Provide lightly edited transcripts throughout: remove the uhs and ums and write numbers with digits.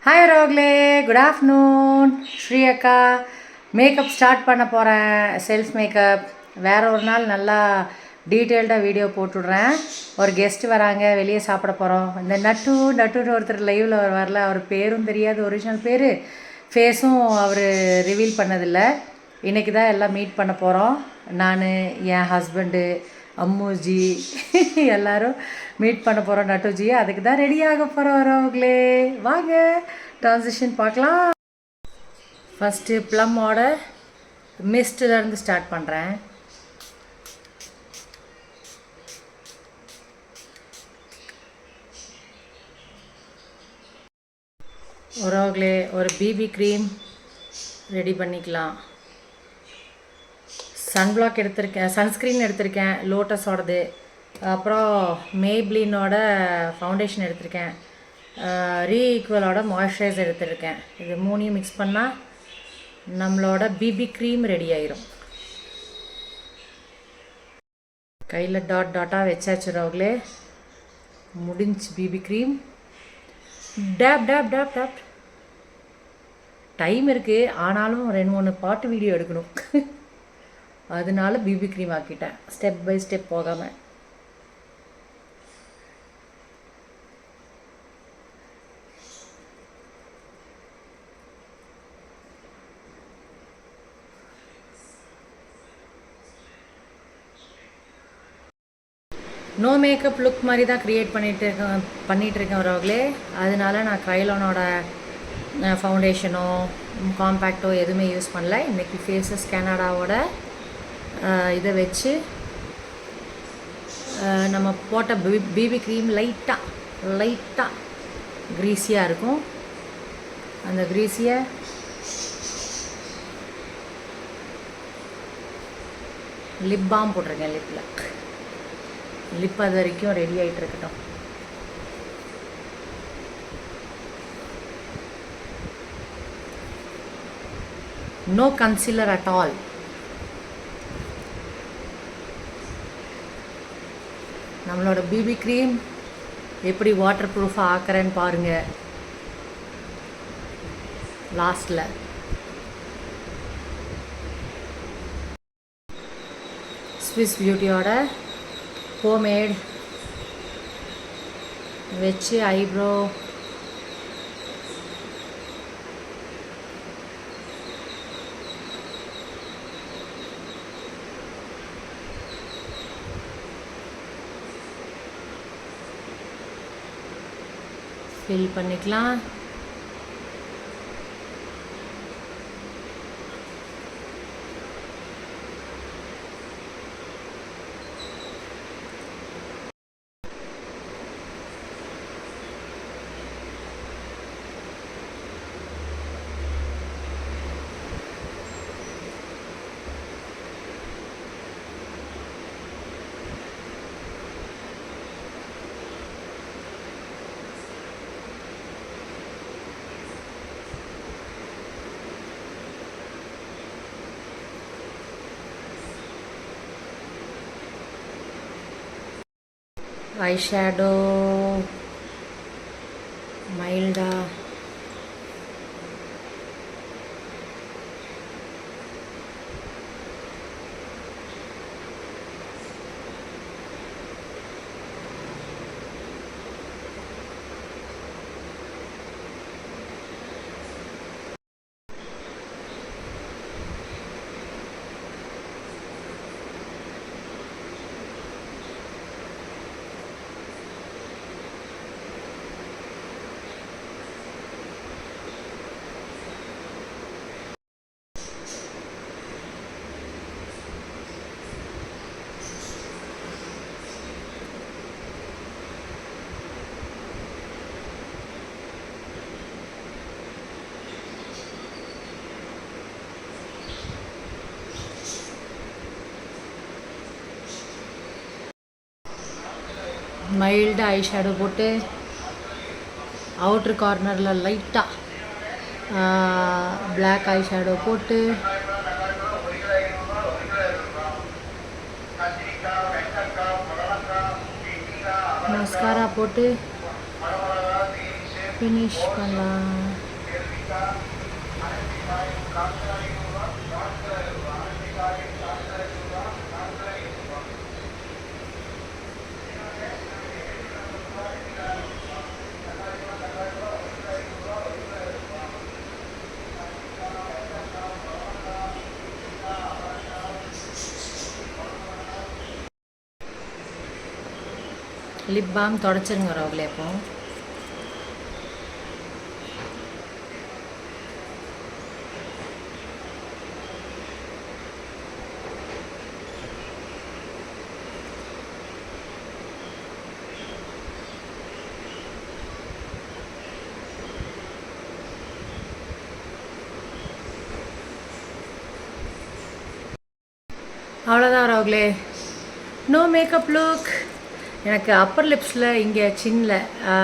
Hi ரோக்லே, good afternoon. Sri அக்கா makeup start பண்ண போகிறேன். செல்ஃப் மேக்கப் வேறு ஒரு நாள் நல்லா டீட்டெயில்டாக வீடியோ போட்டுவிட்றேன். ஒரு கெஸ்ட்டு வராங்க, வெளியே சாப்பிட போகிறோம். இந்த நட்டுன்னு ஒருத்தர் லைவில் வரல, அவர் பேரும் தெரியாது, ஒரிஜினல் பேர் ஃபேஸும் அவர் ரிவீல் பண்ணதில்லை. இன்றைக்கி தான் எல்லாம் மீட் பண்ண போகிறோம். நான், என் ஹஸ்பண்டு, அம்முஜி எல்லோரும் மீட் பண்ண போகிறோம் நட்டுஜி. அதுக்கு தான் ரெடி ஆக போகிறோம் வரவங்களே. வாங்க ட்ரான்சிஷன் பார்க்கலாம். ஃபஸ்ட்டு ப்ளம்மோட மிஸ்ட்லேருந்து ஸ்டார்ட் பண்ணுறேன். வரவங்களே ஒரு பிபி க்ரீம் ரெடி பண்ணிக்கலாம். சன்பிளாக் எடுத்திருக்கேன், சன்ஸ்க்ரீன் எடுத்திருக்கேன் லோட்டஸோடது. அப்புறம் மேப்ளினோட ஃபவுண்டேஷன் எடுத்திருக்கேன். ரீஈக்குவலோட மாய்ஸ்சரைசர் எடுத்திருக்கேன். இது மூணையும் மிக்ஸ் பண்ணால் நம்மளோட பிபி க்ரீம் ரெடி ஆயிரும். கையில் டாட்டாக வச்சாச்சுரவங்களே. முடிஞ்சு BB cream. Tap tap tap tap. Time இருக்குது, ஆனாலும் 2-3 பாட்டு வீடியோ எடுக்கணும். அதனால பிபி க்ரீம் ஆக்கிட்டேன், ஸ்டெப் பை ஸ்டெப் போகாமல். நோ மேக்கப் லுக் மாதிரி தான் க்ரியேட் பண்ணிகிட்ருக்கேன் வரவங்களே. அதனால நான் க்ரைலானோட ஃபவுண்டேஷனோ காம்பேக்டோ எதுவுமே யூஸ் பண்ணல. இன்றைக்கி ஃபேஸஸ் கனடாவோட இதை வச்சு நம்ம போட்ட பிபி க்ரீம் லைட்டாக க்ரீஸியாக இருக்கும். அந்த க்ரீஸியை லிப் பாம் போட்டிருக்கேன். லிப் அது வரைக்கும் ரெடி ஆகிட்டு இருக்கட்டும். No concealer at all. நம்மளோட பிபி க்ரீம் எப்படி வாட்டர் ப்ரூஃபாக ஆக்கிறேன்னு பாருங்கள். லாஸ்ட்டில் ஸ்விஸ் பியூட்டியோட ஹோம்மேட் வச்சு ஐப்ரோ ஃபில் பண்ணிக்கலாம். ஐஷேடோ மைல்டா மைல்டாக ஐ ஷேடோ போட்டு அவுட்ரு கார்னரில் லைட்டாக பிளாக் ஐ ஷேடோ போட்டு மஸ்காரா போட்டு ஃபினிஷ் பண்ணலாம். லிப் பாம் தொடச்சிருங்க ரோகலே. அப்போ அவ்வளோதான் ரோகலே. No makeup look. எனக்கு அப்பர் லிப்ஸில் இங்கே சின்னில்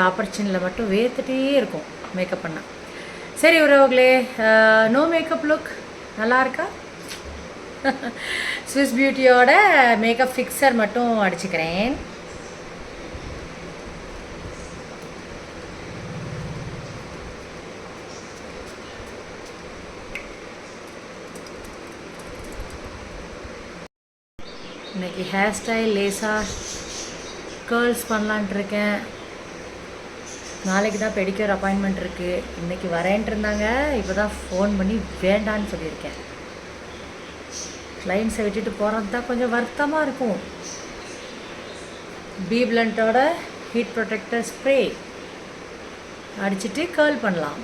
அப்பர் சின்னில் மட்டும் வேர்த்துட்டே இருக்கும் மேக்கப் பண்ணால். சரி உறவுகளே, நோ மேக்கப் லுக் நல்லா இருக்கா? ஸ்விஸ் பியூட்டியோட மேக்கப் ஃபிக்ஸர் மட்டும் அடிச்சுக்கிறேன். இன்றைக்கி ஹேர் ஸ்டைல் லேஸாக கேர்ள்ஸ் பண்ணலான்ட்டு இருக்கேன். நாளைக்கு தான் பெடிக்யூர் அப்பாயின்மெண்ட் இருக்குது. இன்றைக்கி வரேன்ட்டு இருந்தாங்க. இப்போ தான் ஃபோன் பண்ணி வேண்டான்னு சொல்லியிருக்கேன். கிளைண்ட்ஸை விட்டுட்டு போகிறது தான் கொஞ்சம் வருத்தமாக இருக்கும். பி பிளண்டோட ஹீட் ப்ரொடெக்டர் ஸ்ப்ரே அடிச்சுட்டு கேர்ள் பண்ணலாம்.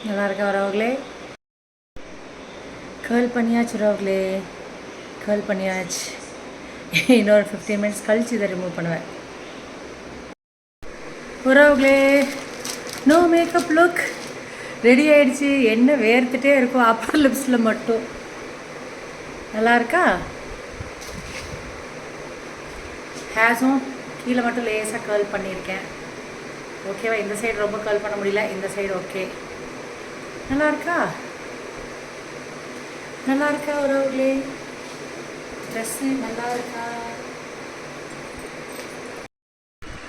நல்லா இருக்கா வரவங்களே? கேர்ள் பண்ணியாச்சு வரவங்களே, கேர்ள் பண்ணியாச்சு. இன்னொரு 15 மினிட்ஸ் கழிச்சு இதை ரிமூவ் பண்ணுவேன். வரவங்களே, நோ மேக்கப் லுக் ரெடி ஆகிடுச்சு. என்ன வேர்த்துட்டே இருக்கும் அப்பர் லிப்ஸில் மட்டும். நல்லா இருக்கா? ஹேர்ஸும் கீழே மட்டும் லேசாக கேர்ள் பண்ணியிருக்கேன். ஓகேவா? இந்த சைடு ரொம்ப கேர்ள் பண்ண முடியல, இந்த சைடு ஓகே. நல்லா இருக்கா? நல்லா இருக்கா உறவுகளே? ட்ரெஸ்ஸு நல்லா இருக்கா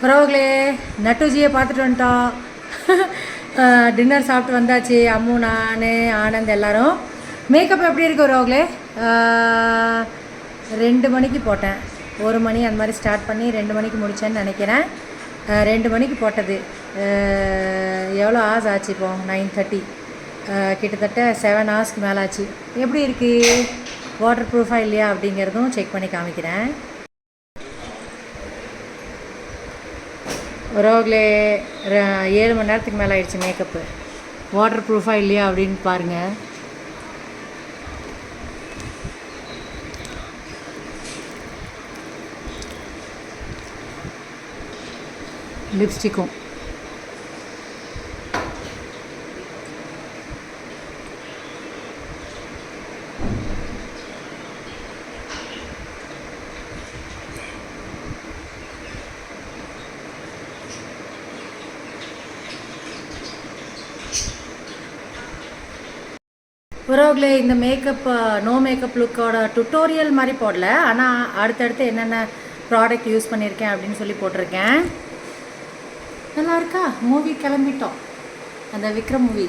உறவுகளே? நட்டுஜியை பார்த்துட்டு வந்துட்டோம். டின்னர் சாப்பிட்டு வந்தாச்சு. அம்மு, நான், ஆனந்த் எல்லோரும். மேக்கப் எப்படி இருக்குது உறவுகளே? 2 மணிக்கு போட்டேன். 1 மணி அந்த மாதிரி ஸ்டார்ட் பண்ணி 2 மணிக்கு முடித்தேன்னு நினைக்கிறேன். 2 மணிக்கு போட்டது எவ்வளோ ஹார்ஸ் ஆச்சு? இப்போ 9:30, கிட்டத்தட்ட 7 ஹவர்ஸ்க்கு மேலே ஆச்சு. எப்படி இருக்குது, வாட்டர் ப்ரூஃபாக இல்லையா அப்படிங்கிறதும் செக் பண்ணி காமிக்கிறேன். உறவுகளே, 7 மணி நேரத்துக்கு மேலே ஆயிடுச்சு மேக்கப்பு. வாட்டர் ப்ரூஃபாக இல்லையா அப்படின்னு பாருங்கள். லிப்ஸ்டிக்கும் உறவுகளே, இந்த மேக்கப் நோ மேக்கப் லுக்கோட டுட்டோரியல் மாதிரி போடல. ஆனால் அடுத்தடுத்து என்னென்ன ப்ராடக்ட் யூஸ் பண்ணியிருக்கேன் அப்படின்னு சொல்லி போட்டிருக்கேன். நல்லா இருக்கா? மூவி கிளம்பிட்டோம், அந்த விக்ரம் மூவி.